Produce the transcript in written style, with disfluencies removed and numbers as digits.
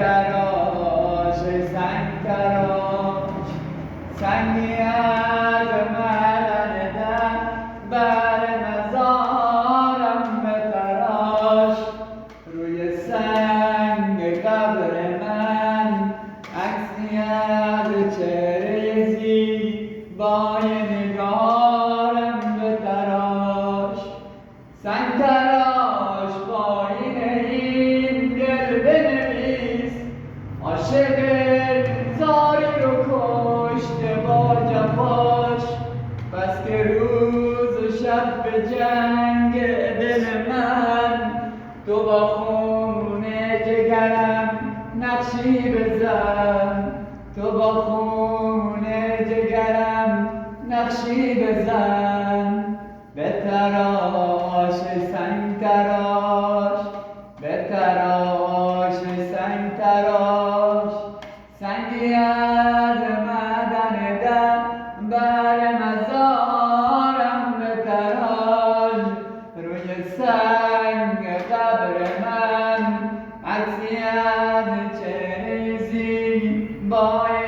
تراش سنگ تراش سنگی از مدن در بر مزارم بتراش روی سنگ قبر من عکسی از چهره زیبای نگارم بتراش سنگ تراش پایین این دل بنویس عاشق زاری رو کشته با جفاش بس که روز و شب به جنگ دل من تو با خون جگرم نقشی بزن تو با خون جگرم نقشی بزن به تراش سنگ تراش به تراش سنگ تراش سنگی از مدن در بر مزارم به تراش روی سنگ قبر من عکسی از چهره زیبای